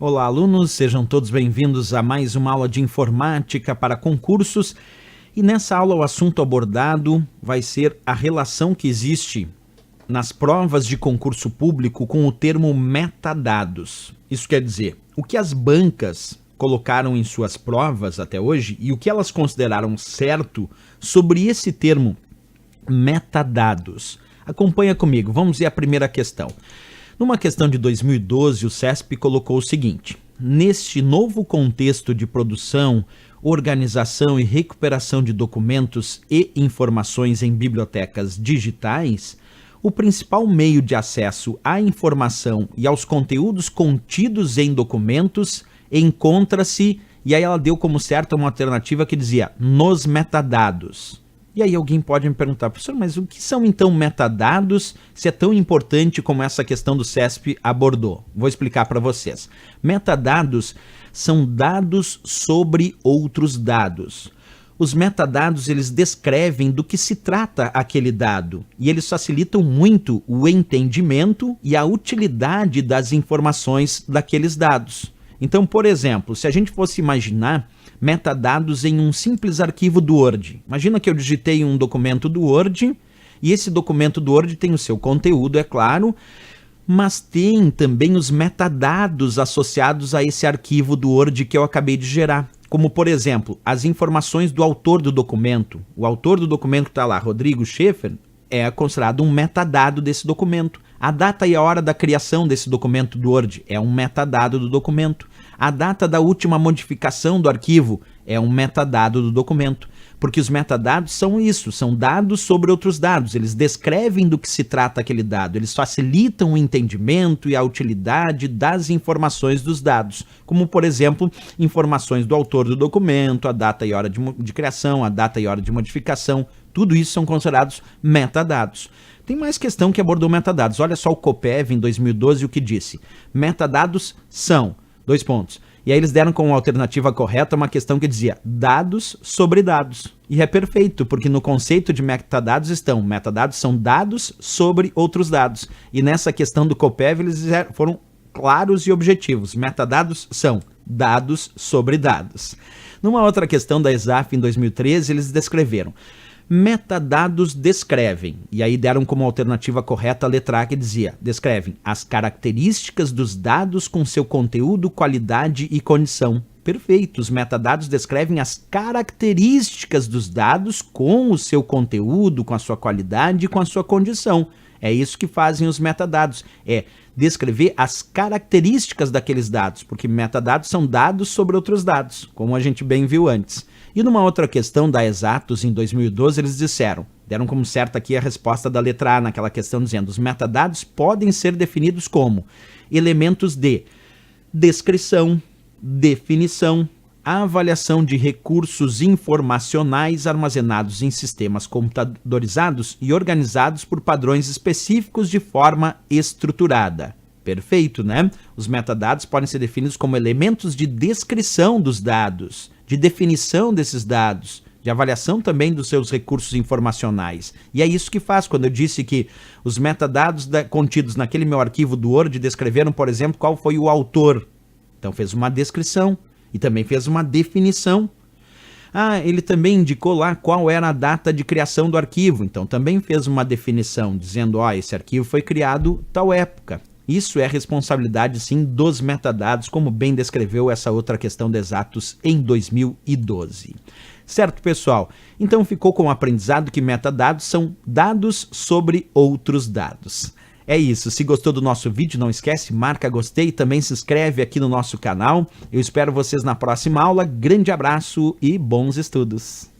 Olá, alunos, sejam todos bem-vindos a mais uma aula de informática para concursos. E nessa aula o assunto abordado vai ser a relação que existe nas provas de concurso público com o termo metadados. Isso quer dizer, o que as bancas colocaram em suas provas até hoje e o que elas consideraram certo sobre esse termo metadados. Acompanha comigo, vamos ver a primeira questão. Numa questão de 2012, o CESP colocou o seguinte: neste novo contexto de produção, organização e recuperação de documentos e informações em bibliotecas digitais, o principal meio de acesso à informação e aos conteúdos contidos em documentos encontra-se, e aí ela deu como certa uma alternativa que dizia, nos metadados. E aí alguém pode me perguntar, professor, mas o que são então metadados, se é tão importante como essa questão do CESP abordou? Vou explicar para vocês. Metadados são dados sobre outros dados. Os metadados, eles descrevem do que se trata aquele dado e eles facilitam muito o entendimento e a utilidade das informações daqueles dados. Então, por exemplo, se a gente fosse imaginar metadados em um simples arquivo do Word. Imagina que eu digitei um documento do Word e esse documento do Word tem o seu conteúdo, é claro, mas tem também os metadados associados a esse arquivo do Word que eu acabei de gerar. Como, por exemplo, as informações do autor do documento. O autor do documento que está lá, Rodrigo Schaefer, é considerado um metadado desse documento. A data e a hora da criação desse documento do Word é um metadado do documento. A data da última modificação do arquivo é um metadado do documento. Porque os metadados são isso, são dados sobre outros dados. Eles descrevem do que se trata aquele dado. Eles facilitam o entendimento e a utilidade das informações dos dados. Como, por exemplo, informações do autor do documento, a data e hora de criação, a data e hora de modificação. Tudo isso são considerados metadados. Tem mais questão que abordou metadados. Olha só o COPEV em 2012 o que disse. Metadados são... dois pontos. E aí eles deram como alternativa correta uma questão que dizia dados sobre dados. E é perfeito, porque no conceito de metadados estão, metadados são dados sobre outros dados. E nessa questão do COPEV eles foram claros e objetivos. Metadados são dados sobre dados. Numa outra questão da ESAF em 2013, eles descreveram metadados descrevem, e aí deram como alternativa correta a letra A que dizia, descrevem as características dos dados com seu conteúdo, qualidade e condição. Perfeito, os metadados descrevem as características dos dados com o seu conteúdo, com a sua qualidade e com a sua condição. É isso que fazem os metadados, é descrever as características daqueles dados, porque metadados são dados sobre outros dados, como a gente bem viu antes. E numa outra questão da Exatos, em 2012, eles deram como certa aqui a resposta da letra A naquela questão, dizendo, os metadados podem ser definidos como elementos de descrição, definição, avaliação de recursos informacionais armazenados em sistemas computadorizados e organizados por padrões específicos de forma estruturada. Perfeito, né? Os metadados podem ser definidos como elementos de descrição dos dados, de definição desses dados, de avaliação também dos seus recursos informacionais. E é isso que faz quando eu disse que os metadados contidos naquele meu arquivo do Word descreveram, por exemplo, qual foi o autor. Então fez uma descrição e também fez uma definição. Ah, ele também indicou lá qual era a data de criação do arquivo. Então também fez uma definição, dizendo, ó, esse arquivo foi criado tal época. Isso é responsabilidade, sim, dos metadados, como bem descreveu essa outra questão de Exatos em 2012. Certo, pessoal? Então ficou com o aprendizado que metadados são dados sobre outros dados. É isso, se gostou do nosso vídeo, não esquece, marca gostei e também se inscreve aqui no nosso canal. Eu espero vocês na próxima aula. Grande abraço e bons estudos!